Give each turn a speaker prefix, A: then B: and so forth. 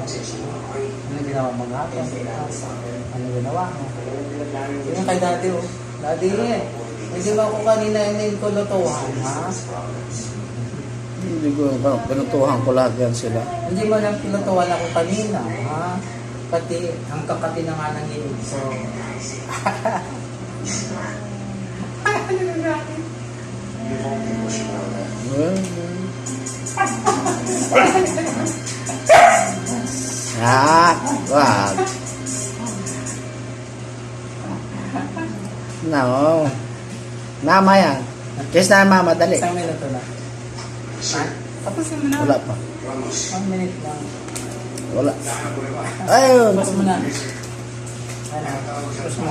A: Ano ginawa mo nga? Ano ginawa mo? Yung kay daddy oh. Daddy hindi mo ako kanina yung kulutuhan, ha?
B: Hindi ko, pinutuhan ko lahat yan sila.
A: Hindi mo lang pinutuhan ako kanina, ha? Pati, ang kakati na nga ng ilig ko. Ano na natin?
B: Wag. No. Mama yan. Kiss na mama, dali.
A: Isang minuto na. Tapos mo na.
B: Wala pa.
A: 1 minute lang.
B: Wala. Ayun.
A: Tapos mo na. Ano? Tapos mo.